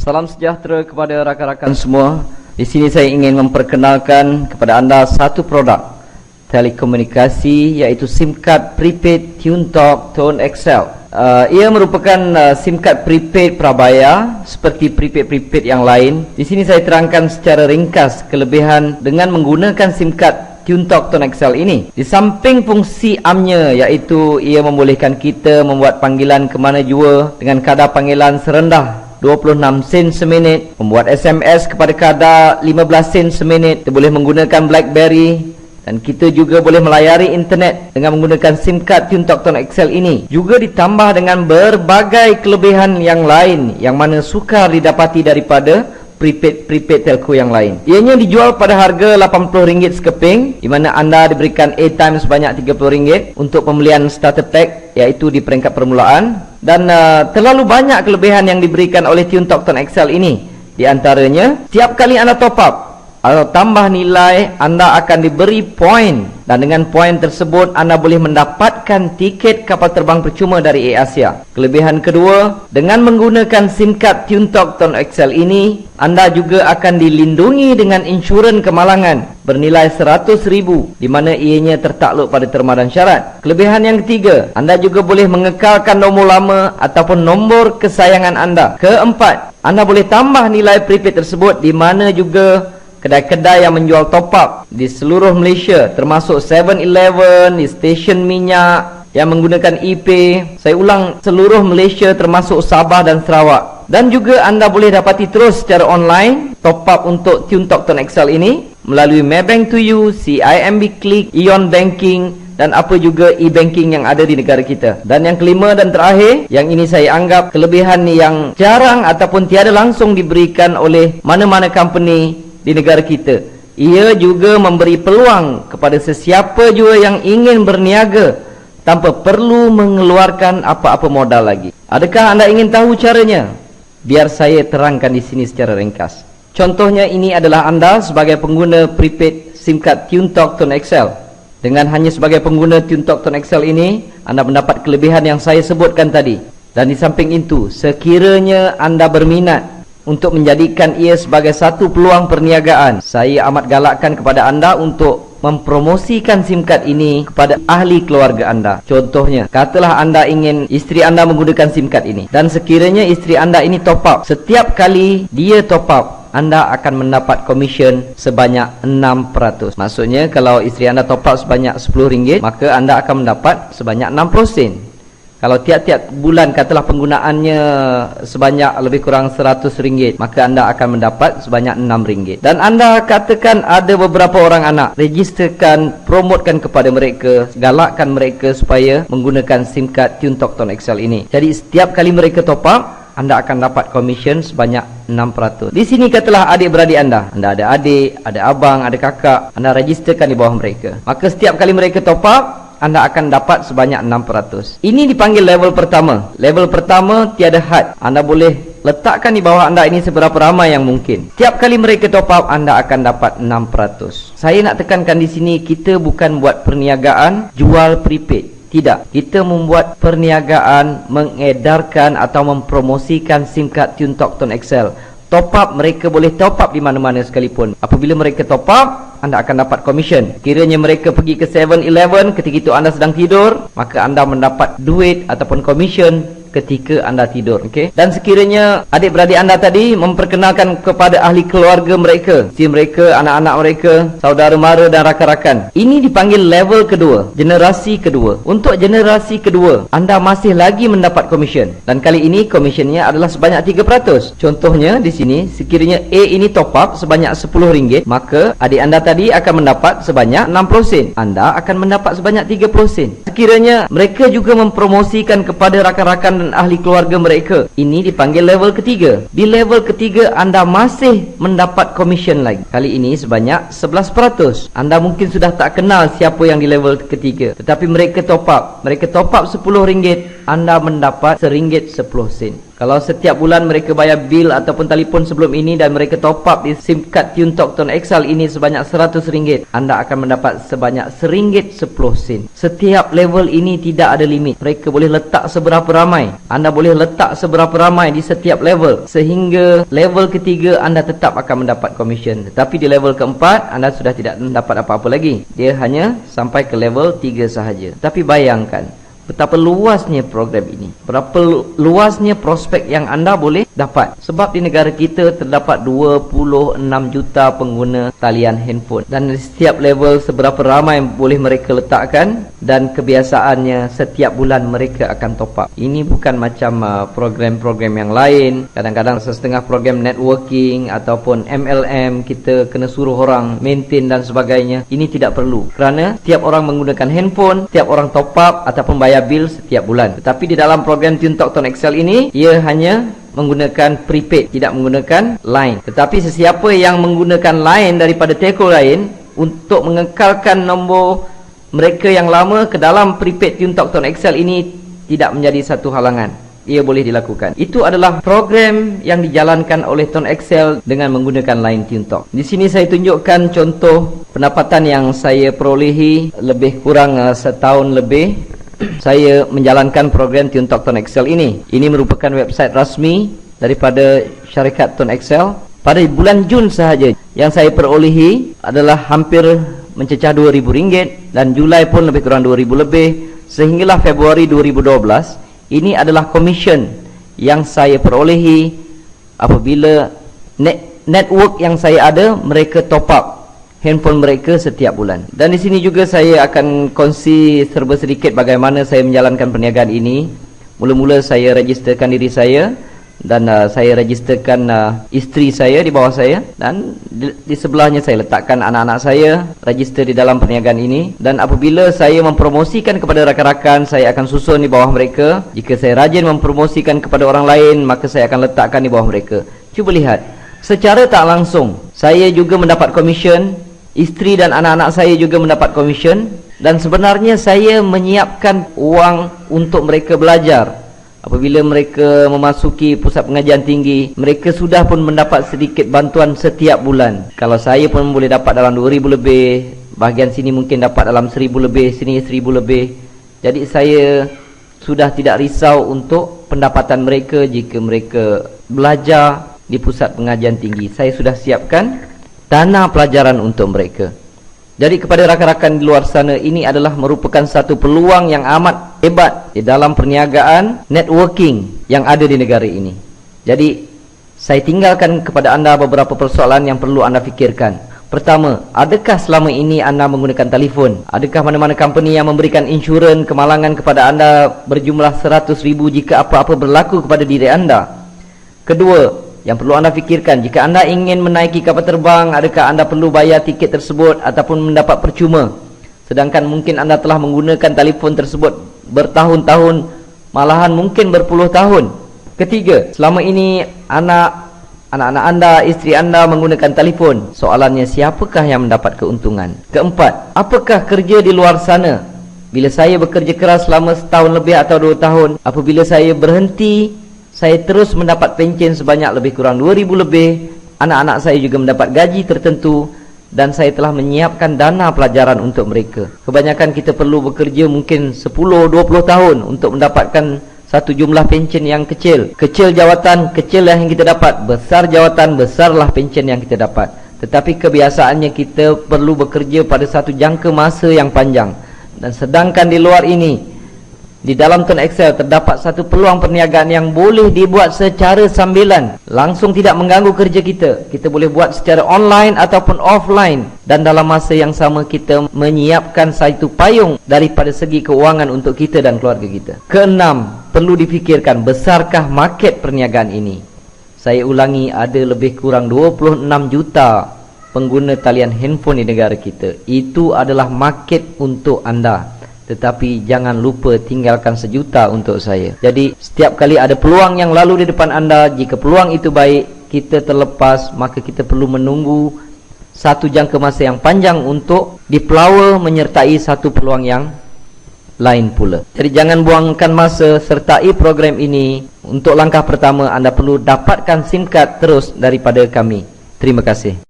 Salam sejahtera kepada rakan-rakan semua. Di sini saya ingin memperkenalkan kepada anda satu produk telekomunikasi, iaitu SIM card prepaid TuneTalk Tone XL. Ia merupakan SIM card prepaid prabayar seperti prepaid yang lain. Di sini saya terangkan secara ringkas kelebihan dengan menggunakan SIM card TuneTalk Tone XL ini. Di samping fungsi amnya, iaitu ia membolehkan kita membuat panggilan ke mana jua dengan kadar panggilan serendah 26 sen seminit, membuat SMS kepada kadar 15 sen seminit. Kita boleh menggunakan BlackBerry, dan kita juga boleh melayari internet dengan menggunakan SIM card TuneTalk Tone XL ini. Juga ditambah dengan berbagai kelebihan yang lain yang mana sukar didapati daripada prepaid telco yang lain. Ianya dijual pada harga RM80 sekeping, di mana anda diberikan airtime sebanyak RM30 untuk pembelian starter pack, iaitu di peringkat permulaan. Dan terlalu banyak kelebihan yang diberikan oleh TuneTalk Tone XL ini. Di antaranya, setiap kali anda top up atau tambah nilai, anda akan diberi poin, dan dengan poin tersebut anda boleh mendapatkan tiket kapal terbang percuma dari Air Asia. Kelebihan kedua, dengan menggunakan SIM card TuneTalk Tone XL ini, anda juga akan dilindungi dengan insurans kemalangan bernilai RM100,000, di mana ianya tertakluk pada terma dan syarat. Kelebihan yang ketiga, anda juga boleh mengekalkan nombor lama ataupun nombor kesayangan anda. Keempat, anda boleh tambah nilai prepaid tersebut, di mana juga kedai-kedai yang menjual top up di seluruh Malaysia, termasuk 7-Eleven, di stesen minyak yang menggunakan ePay. Saya ulang, seluruh Malaysia termasuk Sabah dan Sarawak. Dan juga anda boleh dapati terus secara online top up untuk TuneTalk Tone XL ini melalui Maybank to You, CIMB Click, Ion Banking, dan apa juga e-banking yang ada di negara kita. Dan yang kelima dan terakhir, yang ini saya anggap kelebihan yang jarang ataupun tiada langsung diberikan oleh mana-mana company di negara kita. Ia juga memberi peluang kepada sesiapa jua yang ingin berniaga tanpa perlu mengeluarkan apa-apa modal lagi. Adakah anda ingin tahu caranya? Biar saya terangkan di sini secara ringkas. Contohnya, ini adalah anda sebagai pengguna prepaid SIM card TuneTalk Tone XL. Dengan hanya sebagai pengguna TuneTalk Tone XL ini, anda mendapat kelebihan yang saya sebutkan tadi. Dan di samping itu, sekiranya anda berminat untuk menjadikan ia sebagai satu peluang perniagaan, saya amat galakkan kepada anda untuk mempromosikan SIM card ini kepada ahli keluarga anda. Contohnya, katalah anda ingin isteri anda menggunakan SIM card ini, dan sekiranya isteri anda ini top up, setiap kali dia top up, anda akan mendapat komisen sebanyak 6%. Maksudnya, kalau isteri anda top up sebanyak RM10, maka anda akan mendapat sebanyak 60 sen. Kalau tiap-tiap bulan katalah penggunaannya sebanyak lebih kurang RM100, maka anda akan mendapat sebanyak RM6. Dan anda katakan ada beberapa orang anak, registerkan, promotkan kepada mereka, galakkan mereka supaya menggunakan SIM card TuneTalk Tone XL ini. Jadi setiap kali mereka top up, anda akan dapat komisen sebanyak 6%. Di sini katalah adik-beradik anda ada adik, ada abang, ada kakak, anda registerkan di bawah mereka. Maka setiap kali mereka top up, anda akan dapat sebanyak 6%. Ini dipanggil level pertama. Level pertama tiada had. Anda boleh letakkan di bawah anda ini seberapa ramai yang mungkin. Tiap kali mereka top up, anda akan dapat 6%. Saya nak tekankan di sini, kita bukan buat perniagaan jual prepaid. Tidak. Kita membuat perniagaan mengedarkan atau mempromosikan SIM card TuneTalk Tone XL. Top up, mereka boleh top up di mana-mana sekalipun. Apabila mereka top up, anda akan dapat komisen. Kiranya mereka pergi ke 7-Eleven ketika itu anda sedang tidur, maka anda mendapat duit ataupun komisen ketika anda tidur. Okey. Dan sekiranya adik-beradik anda tadi memperkenalkan kepada ahli keluarga mereka, si mereka, anak-anak mereka, saudara mara dan rakan-rakan, ini dipanggil level kedua, generasi kedua. Untuk generasi kedua, anda masih lagi mendapat komisen, dan kali ini komisennya adalah sebanyak 3%. Contohnya di sini, sekiranya A ini top up sebanyak RM10, maka adik anda tadi akan mendapat sebanyak 60 sen. Anda akan mendapat sebanyak 30 sen. Sekiranya mereka juga mempromosikan kepada rakan-rakan dan ahli keluarga mereka, ini dipanggil level ketiga. Di level ketiga, anda masih mendapat komisen lagi. Kali ini sebanyak 11%. Anda mungkin sudah tak kenal siapa yang di level ketiga, tetapi mereka top up. Mereka top up RM10, anda mendapat RM1.10. Kalau setiap bulan mereka bayar bil ataupun telefon sebelum ini dan mereka top up di SIM card TuneTalk Tone XL ini sebanyak RM100, anda akan mendapat sebanyak RM1.10. Setiap level ini tidak ada limit. Mereka boleh letak seberapa ramai. Anda boleh letak seberapa ramai di setiap level, sehingga level ketiga anda tetap akan mendapat komisen. Tetapi di level keempat anda sudah tidak mendapat apa-apa lagi. Dia hanya sampai ke level 3 sahaja. Tapi bayangkan betapa luasnya program ini, berapa luasnya prospek yang anda boleh dapat. Sebab di negara kita terdapat 26 juta pengguna talian handphone, dan di setiap level seberapa ramai boleh mereka letakkan, dan kebiasaannya setiap bulan mereka akan top up. Ini bukan macam program-program yang lain. Kadang-kadang setengah program networking ataupun MLM kita kena suruh orang maintain dan sebagainya. Ini tidak perlu, kerana setiap orang menggunakan handphone, setiap orang top up ataupun bayar bil setiap bulan. Tetapi di dalam program TuneTalk Tone XL ini, ia hanya menggunakan prepaid, tidak menggunakan line. Tetapi sesiapa yang menggunakan line daripada telco lain untuk mengekalkan nombor mereka yang lama ke dalam prepaid TuneTalk Tone XL ini tidak menjadi satu halangan. Ia boleh dilakukan. Itu adalah program yang dijalankan oleh Tone XL dengan menggunakan line TuneTalk. Di sini saya tunjukkan contoh pendapatan yang saya perolehi lebih kurang setahun lebih saya menjalankan program TuneTalk Tone XL ini. Ini merupakan website rasmi daripada syarikat Tone XL. Pada bulan Jun sahaja yang saya perolehi adalah hampir mencecah RM2,000, dan Julai pun lebih kurang RM2,000 lebih, sehinggalah Februari 2012. Ini adalah komisen yang saya perolehi apabila network yang saya ada mereka top up handphone mereka setiap bulan. Dan di sini juga saya akan kongsi serba sedikit bagaimana saya menjalankan perniagaan ini. Mula-mula saya registerkan diri saya, dan saya registerkan isteri saya di bawah saya, dan di sebelahnya saya letakkan anak-anak saya register di dalam perniagaan ini. Dan apabila saya mempromosikan kepada rakan-rakan, saya akan susun di bawah mereka. Jika saya rajin mempromosikan kepada orang lain, maka saya akan letakkan di bawah mereka. Cuba lihat, secara tak langsung saya juga mendapat komisen, isteri dan anak-anak saya juga mendapat komisen, dan sebenarnya saya menyiapkan uang untuk mereka belajar. Apabila mereka memasuki pusat pengajian tinggi, mereka sudah pun mendapat sedikit bantuan setiap bulan. Kalau saya pun boleh dapat dalam RM2,000 lebih, bahagian sini mungkin dapat dalam RM1,000 lebih, sini RM1,000 lebih. Jadi saya sudah tidak risau untuk pendapatan mereka jika mereka belajar di pusat pengajian tinggi. Saya sudah siapkan dana pelajaran untuk mereka. Jadi kepada rakan-rakan di luar sana, ini adalah merupakan satu peluang yang amat hebat di dalam perniagaan networking yang ada di negara ini. Jadi saya tinggalkan kepada anda beberapa persoalan yang perlu anda fikirkan. Pertama, adakah selama ini anda menggunakan telefon? Adakah mana-mana company yang memberikan insurans kemalangan kepada anda berjumlah RM100,000 jika apa-apa berlaku kepada diri anda? Kedua, yang perlu anda fikirkan, jika anda ingin menaiki kapal terbang, adakah anda perlu bayar tiket tersebut ataupun mendapat percuma? Sedangkan mungkin anda telah menggunakan telefon tersebut bertahun-tahun, malahan mungkin berpuluh tahun. Ketiga, selama ini anak-anak anda, isteri anda menggunakan telefon. Soalannya, siapakah yang mendapat keuntungan? Keempat, apakah kerja di luar sana? Bila saya bekerja keras selama setahun lebih atau 2 tahun, apabila saya berhenti, saya terus mendapat pencen sebanyak lebih kurang RM2,000 lebih. Anak-anak saya juga mendapat gaji tertentu, dan saya telah menyiapkan dana pelajaran untuk mereka. Kebanyakan kita perlu bekerja mungkin 10-20 tahun untuk mendapatkan satu jumlah pencen yang kecil. Kecil jawatan, kecillah yang kita dapat. Besar jawatan, besarlah pencen yang kita dapat. Tetapi kebiasaannya kita perlu bekerja pada satu jangka masa yang panjang. Dan sedangkan di luar ini, di dalam Tone XL terdapat satu peluang perniagaan yang boleh dibuat secara sambilan, langsung tidak mengganggu kerja kita. Kita boleh buat secara online ataupun offline, dan dalam masa yang sama kita menyiapkan satu payung daripada segi keuangan untuk kita dan keluarga kita. Keenam, perlu difikirkan, besarkah market perniagaan ini? Saya ulangi, ada lebih kurang 26 juta pengguna talian handphone di negara kita. Itu adalah market untuk anda. Tetapi jangan lupa tinggalkan 1 juta untuk saya. Jadi setiap kali ada peluang yang lalu di depan anda, jika peluang itu baik, kita terlepas, maka kita perlu menunggu satu jangka masa yang panjang untuk dipelawa menyertai satu peluang yang lain pula. Jadi jangan buangkan masa, sertai program ini. Untuk langkah pertama, anda perlu dapatkan SIM card terus daripada kami. Terima kasih.